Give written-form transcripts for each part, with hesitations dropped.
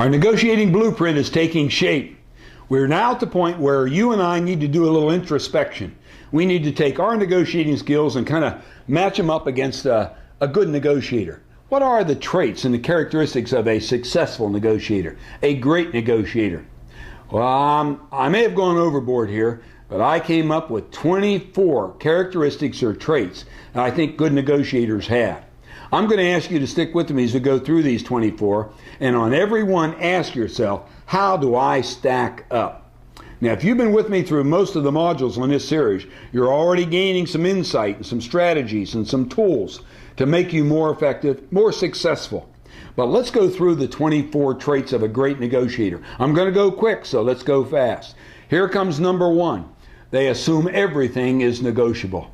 Our negotiating blueprint is taking shape. We're now at the point where you and I need to do a little introspection. We need to take our negotiating skills and kind of match them up against a good negotiator. What are the traits and the characteristics of a successful negotiator, a great negotiator? Well, I may have gone overboard here, but I came up with 24 characteristics or traits that I think good negotiators have. I'm going to ask you to stick with me as we go through these 24, and on every one ask yourself, how do I stack up? Now, if you've been with me through most of the modules on this series, you're already gaining some insight and some strategies and some tools to make you more effective, more successful. But let's go through the 24 traits of a great negotiator. I'm going to go quick, so let's go fast. Here comes number 1. They assume everything is negotiable.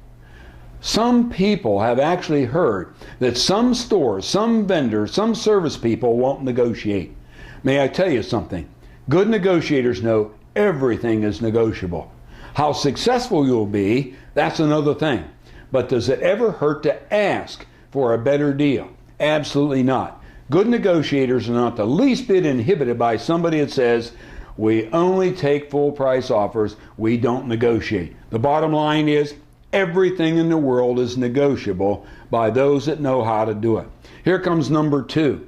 Some people have actually heard that some stores, some vendors, some service people won't negotiate. May I tell you something? Good negotiators know everything is negotiable. How successful you'll be, that's another thing. But does it ever hurt to ask for a better deal? Absolutely not. Good negotiators are not the least bit inhibited by somebody that says, we only take full price offers, we don't negotiate. The bottom line is, everything in the world is negotiable by those that know how to do it. Here comes number 2.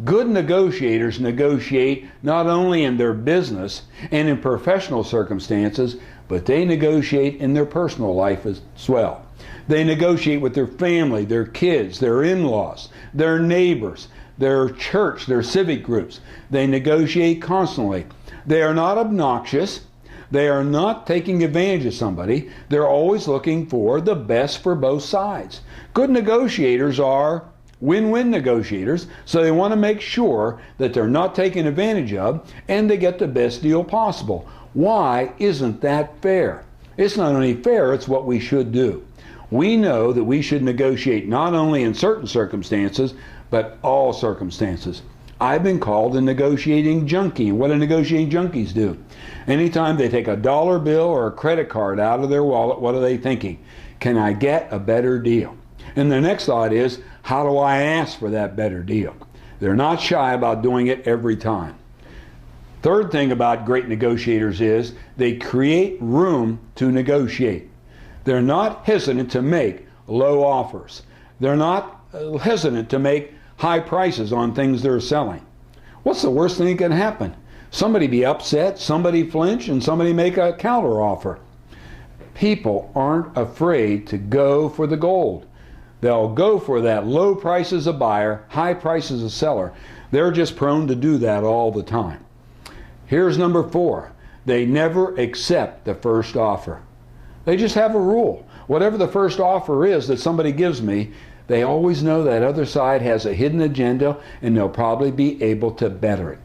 Good negotiators negotiate not only in their business and in professional circumstances, but they negotiate in their personal life as well. They negotiate with their family, their kids, their in-laws, their neighbors, their church, their civic groups. They negotiate constantly. They are not obnoxious. They are not taking advantage of somebody. They're always looking for the best for both sides. Good negotiators are win-win negotiators, so they want to make sure that they're not taken advantage of and they get the best deal possible. Why isn't that fair? It's not only fair, it's what we should do. We know that we should negotiate not only in certain circumstances, but all circumstances. I've been called a negotiating junkie. What do negotiating junkies do? Anytime they take a dollar bill or a credit card out of their wallet, what are they thinking? Can I get a better deal? And the next thought is, how do I ask for that better deal? They're not shy about doing it every time. Third thing about great negotiators is they create room to negotiate. They're not hesitant to make low offers. They're not hesitant to make high prices on things they're selling. What's the worst thing that can happen? Somebody be upset, somebody flinch, and somebody make a counter offer. People aren't afraid to go for the gold. They'll go for that low price as a buyer, high price as a seller. They're just prone to do that all the time. Here's number 4. They never accept the first offer. They just have a rule. Whatever the first offer is that somebody gives me, they always know that other side has a hidden agenda and they'll probably be able to better it.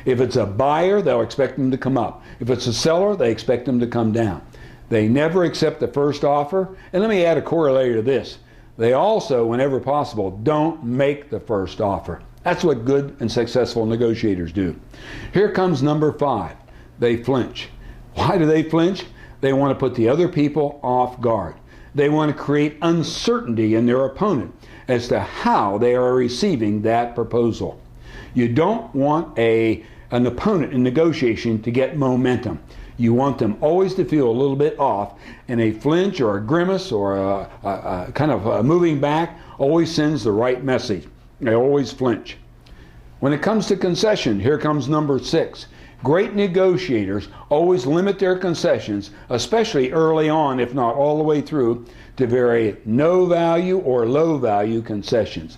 If it's a buyer, they'll expect them to come up. If it's a seller, they expect them to come down. They never accept the first offer. And let me add a corollary to this. They also, whenever possible, don't make the first offer. That's what good and successful negotiators do. Here comes number 5. They flinch. Why do they flinch? They want to put the other people off guard. They want to create uncertainty in their opponent as to how they are receiving that proposal. You don't want an opponent in negotiation to get momentum. You want them always to feel a little bit off, and a flinch or a grimace or a kind of a moving back always sends the right message. They always flinch. When it comes to concession, here comes number 6. Great negotiators always limit their concessions, especially early on, if not all the way through, to very no value or low value concessions.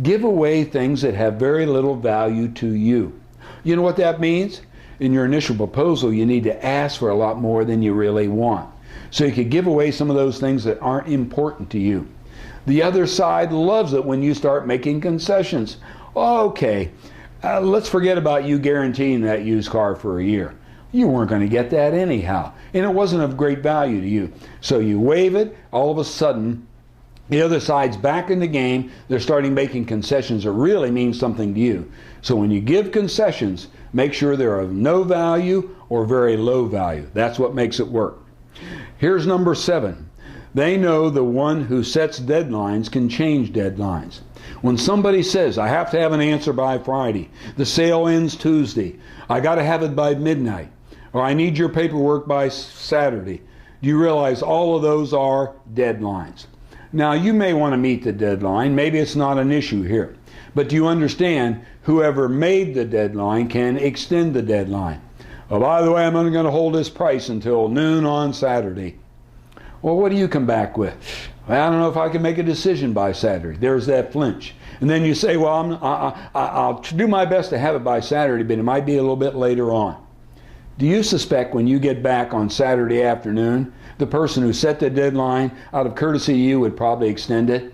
Give away things that have very little value to you. You know what that means? In your initial proposal, you need to ask for a lot more than you really want. So you could give away some of those things that aren't important to you. The other side loves it when you start making concessions. Okay, let's forget about you guaranteeing that used car for a year. You weren't going to get that anyhow, and it wasn't of great value to you. So you waive it, all of a sudden, the other side's back in the game. They're starting making concessions that really mean something to you. So when you give concessions, make sure they're of no value or very low value. That's what makes it work. Here's number 7. They know the one who sets deadlines can change deadlines. When somebody says, I have to have an answer by Friday, the sale ends Tuesday, I got to have it by midnight, or I need your paperwork by Saturday, do you realize all of those are deadlines? Now, you may want to meet the deadline. Maybe it's not an issue here. But do you understand whoever made the deadline can extend the deadline? Oh, by the way, I'm only going to hold this price until noon on Saturday. Well, what do you come back with? Well, I don't know if I can make a decision by Saturday. There's that flinch. And then you say, well, I'll do my best to have it by Saturday, but it might be a little bit later on. Do you suspect when you get back on Saturday afternoon, the person who set the deadline, out of courtesy to you, would probably extend it?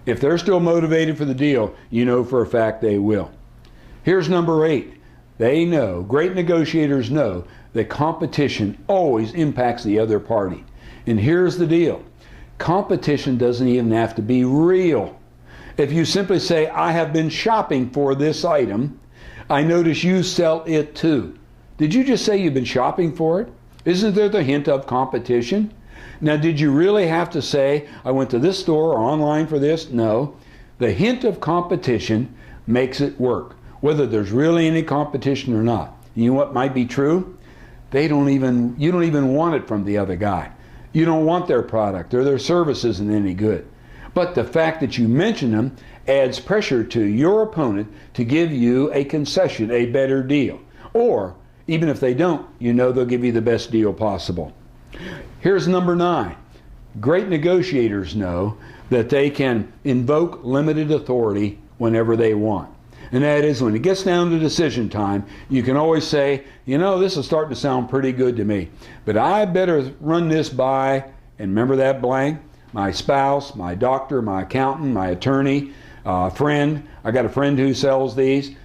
If they're still motivated for the deal, you know for a fact they will. Here's number 8. They know, great negotiators know, that competition always impacts the other party. And here's the deal. Competition doesn't even have to be real. If you simply say, I have been shopping for this item, I notice you sell it too. Did you just say you've been shopping for it? Isn't there the hint of competition? Now, did you really have to say, I went to this store or online for this? No. The hint of competition makes it work, whether there's really any competition or not. You know what might be true? You don't even want it from the other guy. You don't want their product, or their service isn't any good. But the fact that you mention them adds pressure to your opponent to give you a concession, a better deal. Or, even if they don't, you know they'll give you the best deal possible. Here's number 9. Great negotiators know that they can invoke limited authority whenever they want. And that is, when it gets down to decision time, you can always say, you know, this is starting to sound pretty good to me, but I better run this by, and remember that blank, my spouse, my doctor, my accountant, my attorney, friend. I got a friend who sells these.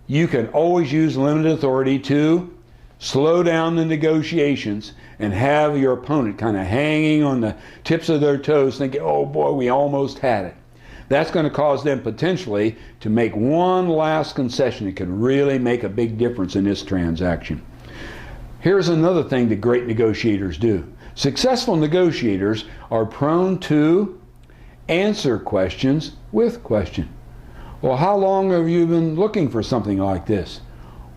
You can always use limited authority to slow down the negotiations and have your opponent kind of hanging on the tips of their toes thinking, oh boy, we almost had it. That's going to cause them potentially to make one last concession that can really make a big difference in this transaction. Here's another thing that great negotiators do. Successful negotiators are prone to answer questions with question. Well, how long have you been looking for something like this?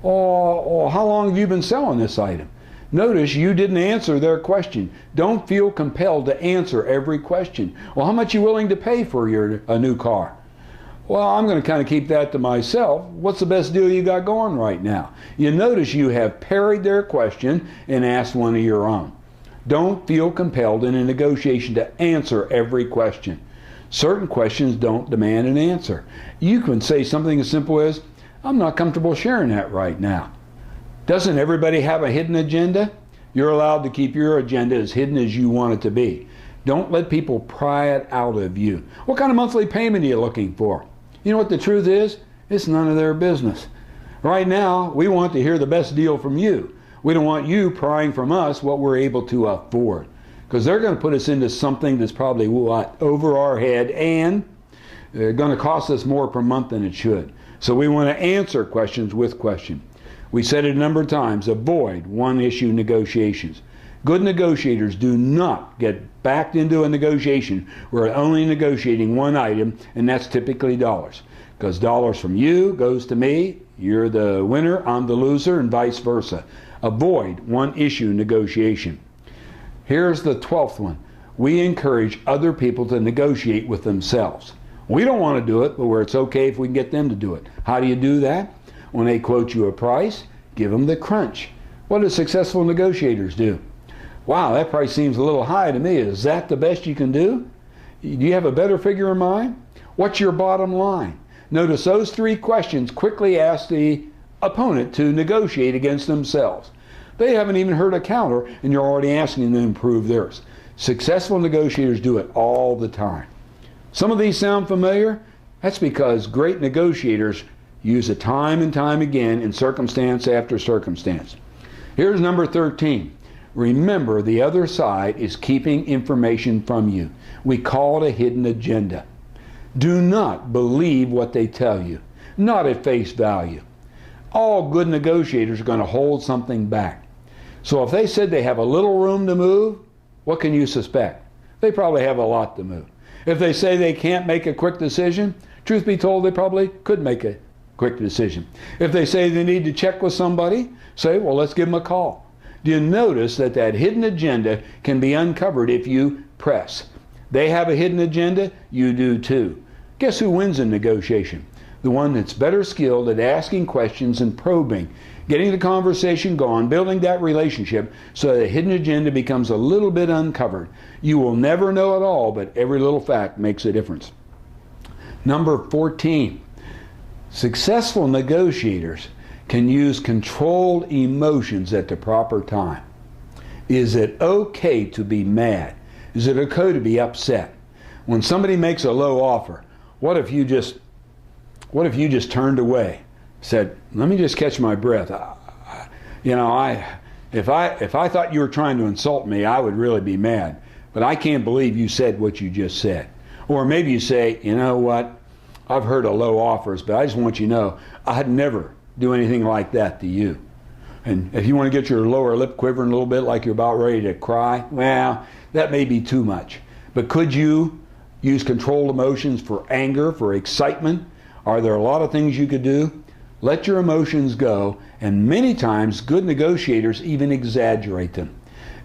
Or how long have you been selling this item? Notice you didn't answer their question. Don't feel compelled to answer every question. Well, how much are you willing to pay for a new car? Well, I'm going to kind of keep that to myself. What's the best deal you got going right now? You notice you have parried their question and asked one of your own. Don't feel compelled in a negotiation to answer every question. Certain questions don't demand an answer. You can say something as simple as, I'm not comfortable sharing that right now. Doesn't everybody have a hidden agenda? You're allowed to keep your agenda as hidden as you want it to be. Don't let people pry it out of you. What kind of monthly payment are you looking for? You know what the truth is? It's none of their business. Right now, we want to hear the best deal from you. We don't want you prying from us what we're able to afford. Because they're going to put us into something that's probably over our head, and they're going to cost us more per month than it should. So we want to answer questions with question. We said it a number of times, avoid one-issue negotiations. Good negotiators do not get backed into a negotiation where they're only negotiating one item, and that's typically dollars. Because dollars from you goes to me, you're the winner, I'm the loser, and vice versa. Avoid one-issue negotiation. Here's the 12th one. We encourage other people to negotiate with themselves. We don't want to do it, but where it's okay if we can get them to do it. How do you do that? When they quote you a price, give them the crunch. What do successful negotiators do? Wow, that price seems a little high to me. Is that the best you can do? Do you have a better figure in mind? What's your bottom line? Notice those 3 questions quickly ask the opponent to negotiate against themselves. They haven't even heard a counter, and you're already asking them to improve theirs. Successful negotiators do it all the time. Some of these sound familiar? That's because great negotiators use it time and time again in circumstance after circumstance. Here's number 13. Remember, the other side is keeping information from you. We call it a hidden agenda. Do not believe what they tell you, not at face value. All good negotiators are going to hold something back. So if they said they have a little room to move, what can you suspect? They probably have a lot to move. If they say they can't make a quick decision, truth be told, they probably could make a quick decision. If they say they need to check with somebody, say, well, let's give them a call. Do you notice that that hidden agenda can be uncovered if you press? They have a hidden agenda, you do too. Guess who wins in negotiation? The one that's better skilled at asking questions and probing, getting the conversation going, building that relationship so the hidden agenda becomes a little bit uncovered. You will never know it all, but every little fact makes a difference. Number 14, successful negotiators can use controlled emotions at the proper time. Is it okay to be mad? Is it okay to be upset? When somebody makes a low offer, what if you just turned away, said, let me just catch my breath. If I thought you were trying to insult me, I would really be mad. But I can't believe you said what you just said. Or maybe you say, you know what, I've heard of low offers, but I just want you to know, I'd never do anything like that to you. And if you want to get your lower lip quivering a little bit like you're about ready to cry, well, that may be too much. But could you use controlled emotions for anger, for excitement? Are there a lot of things you could do? Let your emotions go, and many times good negotiators even exaggerate them.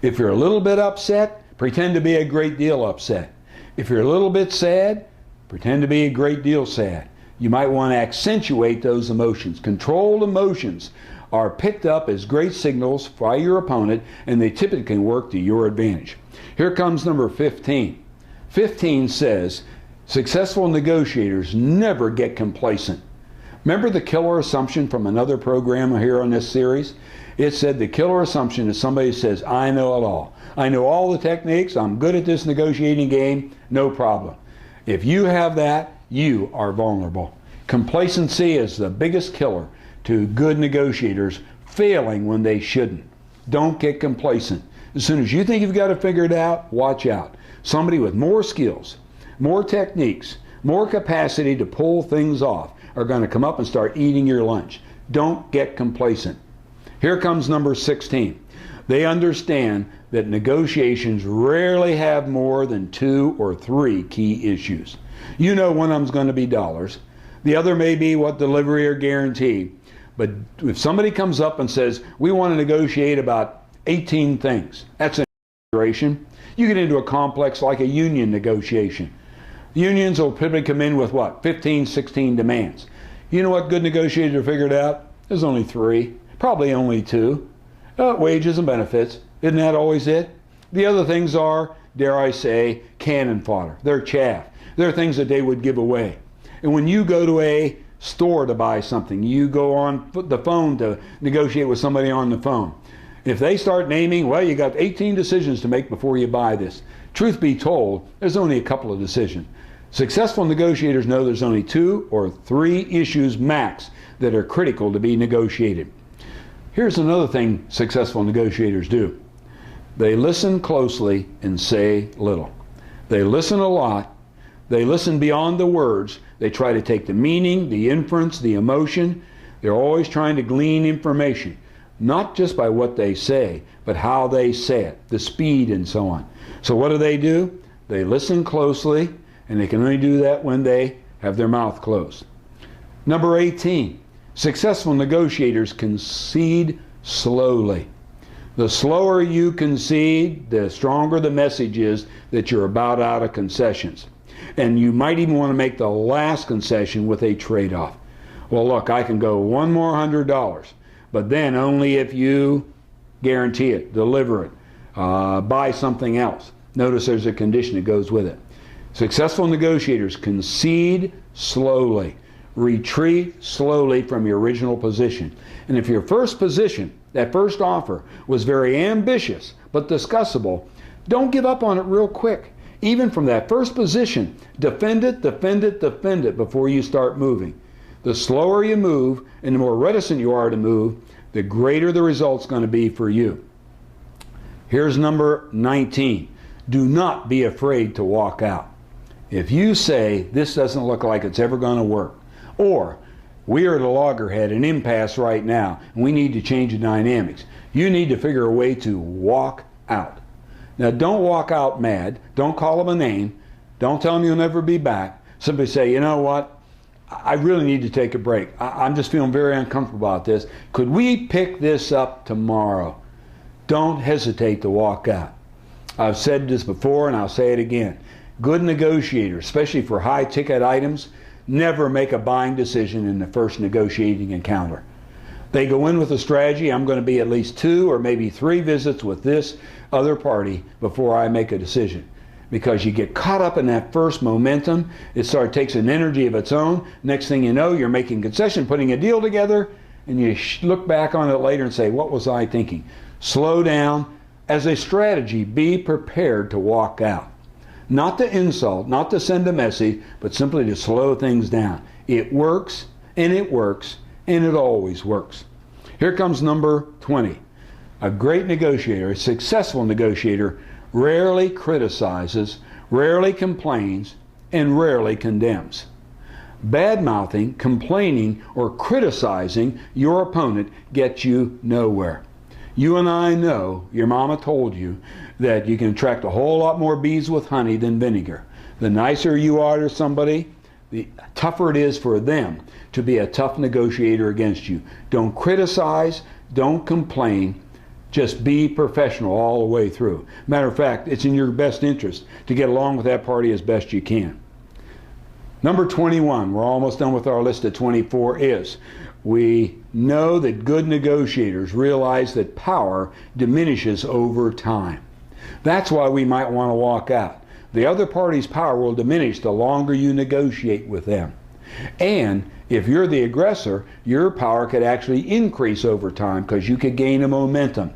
If you're a little bit upset, pretend to be a great deal upset. If you're a little bit sad, pretend to be a great deal sad. You might want to accentuate those emotions. Controlled emotions are picked up as great signals by your opponent, and they typically can work to your advantage. Here comes number 15. 15 says, successful negotiators never get complacent. Remember the killer assumption from another program here on this series? It said the killer assumption is somebody says, I know it all. I know all the techniques. I'm good at this negotiating game. No problem. If you have that, you are vulnerable. Complacency is the biggest killer to good negotiators failing when they shouldn't. Don't get complacent. As soon as you think you've got it figured out, watch out. Somebody with more skills, more techniques, more capacity to pull things off are going to come up and start eating your lunch. Don't get complacent. Here comes number 16. They understand that negotiations rarely have more than 2 or 3 key issues. You know one of them's going to be dollars. The other may be what delivery or guarantee. But if somebody comes up and says, we want to negotiate about 18 things, that's an exaggeration. You get into a complex like a union negotiation. Unions will typically come in with what? 15, 16 demands. You know what good negotiators figured out? There's only 3, probably only 2. Wages and benefits. Isn't that always it? The other things are, dare I say, cannon fodder. They're chaff. They're things that they would give away. And when you go to a store to buy something, you go on the phone to negotiate with somebody on the phone. If they start naming, well, you got 18 decisions to make before you buy this. Truth be told, there's only a couple of decisions. Successful negotiators know there's only 2 or 3 issues max that are critical to be negotiated. Here's another thing successful negotiators do. They listen closely and say little. They listen a lot. They listen beyond the words. They try to take the meaning, the inference, the emotion. They're always trying to glean information, not just by what they say, but how they say it, the speed and so on. So what do? They listen closely, and they can only do that when they have their mouth closed. Number 18, successful negotiators concede slowly. The slower you concede, the stronger the message is that you're about out of concessions. And you might even want to make the last concession with a trade-off. Well, look, I can go one more $100, but then only if you guarantee it, deliver it, buy something else. Notice there's a condition that goes with it. Successful negotiators concede slowly, retreat slowly from your original position. And if your first position, that first offer, was very ambitious but discussable, don't give up on it real quick. Even from that first position, defend it before you start moving. The slower you move and the more reticent you are to move, the greater the result's going to be for you. Here's number 19. Do not be afraid to walk out. If you say, this doesn't look like it's ever going to work, or we are at a loggerhead, an impasse right now, and we need to change the dynamics, you need to figure a way to walk out. Now, don't walk out mad. Don't call them a name. Don't tell them you'll never be back. Simply say, you know what? I really need to take a break. I'm just feeling very uncomfortable about this. Could we pick this up tomorrow? Don't hesitate to walk out. I've said this before and I'll say it again. Good negotiators, especially for high ticket items, never make a buying decision in the first negotiating encounter. They go in with a strategy, I'm going to be at least 2 or maybe 3 visits with this other party before I make a decision. Because you get caught up in that first momentum, it takes an energy of its own. Next thing you know, you're making concession, putting a deal together, and you look back on it later and say, what was I thinking? Slow down. As a strategy, be prepared to walk out. Not to insult, not to send a message, but simply to slow things down. It works, and it works, and it always works. Here comes number 20. A great negotiator, a successful negotiator, rarely criticizes, rarely complains, and rarely condemns. Bad-mouthing, complaining, or criticizing your opponent gets you nowhere. You and I know, your mama told you, that you can attract a whole lot more bees with honey than vinegar. The nicer you are to somebody, the tougher it is for them to be a tough negotiator against you. Don't criticize, don't complain, just be professional all the way through. Matter of fact, it's in your best interest to get along with that party as best you can. Number 21, we're almost done with our list of 24, is we know that good negotiators realize that power diminishes over time. That's why we might want to walk out. The other party's power will diminish the longer you negotiate with them. And if you're the aggressor, your power could actually increase over time because you could gain a momentum.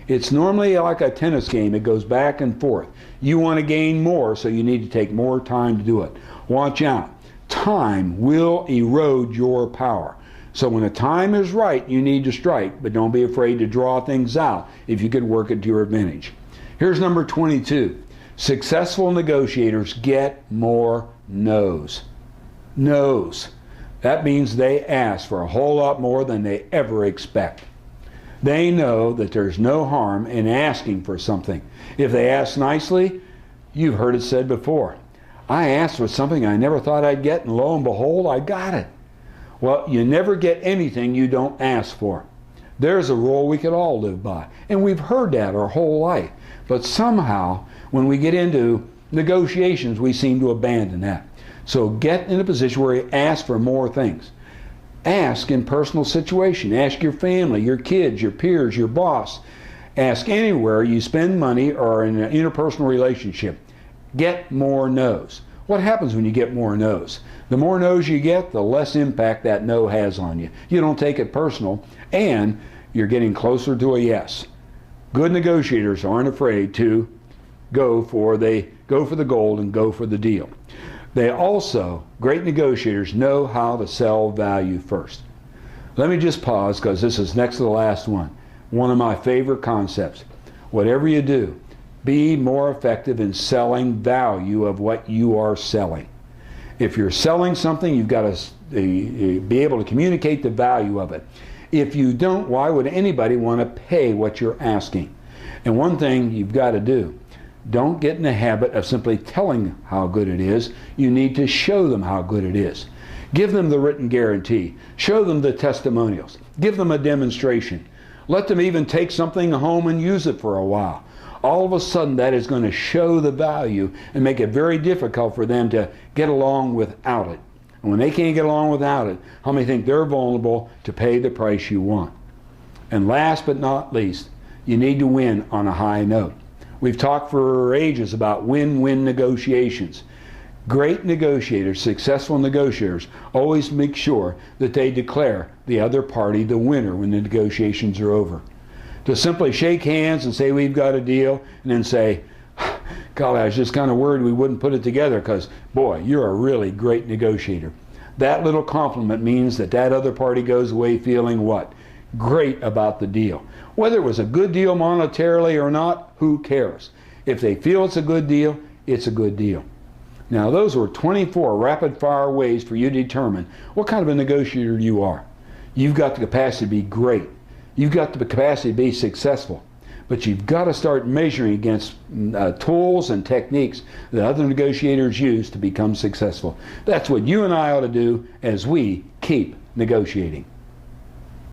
It's normally like a tennis game. It goes back and forth. You want to gain more, so you need to take more time to do it. Watch out. Time will erode your power. So when the time is right, you need to strike, but don't be afraid to draw things out if you could work it to your advantage. Here's number 22. Successful negotiators get more no's. No's. That means they ask for a whole lot more than they ever expect. They know that there's no harm in asking for something. If they ask nicely, you've heard it said before, I asked for something I never thought I'd get, and lo and behold, I got it. Well, you never get anything you don't ask for. There's a rule we could all live by, and we've heard that our whole life. But somehow, when we get into negotiations, we seem to abandon that. So get in a position where you ask for more things. Ask in personal situation. Ask your family, your kids, your peers, your boss. Ask anywhere you spend money or in an interpersonal relationship. Get more no's. What happens when you get more no's? The more no's you get, the less impact that no has on you. You don't take it personal, and you're getting closer to a yes. Good negotiators aren't afraid to go for the gold and go for the deal. They also, great negotiators, know how to sell value first. Let me just pause because this is next to the last one. One of my favorite concepts. Whatever you do, be more effective in selling value of what you are selling. If you're selling something, you've got to be able to communicate the value of it. If you don't, why would anybody want to pay what you're asking? And one thing you've got to do, don't get in the habit of simply telling how good it is. You need to show them how good it is. Give them the written guarantee. Show them the testimonials. Give them a demonstration. Let them even take something home and use it for a while. All of a sudden, that is going to show the value and make it very difficult for them to get along without it. And when they can't get along without it, how many think they're vulnerable to pay the price you want? And last but not least, you need to win on a high note. We've talked for ages about win-win negotiations. Great negotiators, successful negotiators, always make sure that they declare the other party the winner when the negotiations are over. To simply shake hands and say we've got a deal, and then say, golly, I was just kind of worried we wouldn't put it together because, boy, you're a really great negotiator. That little compliment means that that other party goes away feeling what? Great about the deal. Whether it was a good deal monetarily or not, who cares? If they feel it's a good deal, it's a good deal. Now, those were 24 rapid-fire ways for you to determine what kind of a negotiator you are. You've got the capacity to be great. You've got the capacity to be successful. but you've got to start measuring against tools and techniques that other negotiators use to become successful. That's what you and I ought to do as we keep negotiating.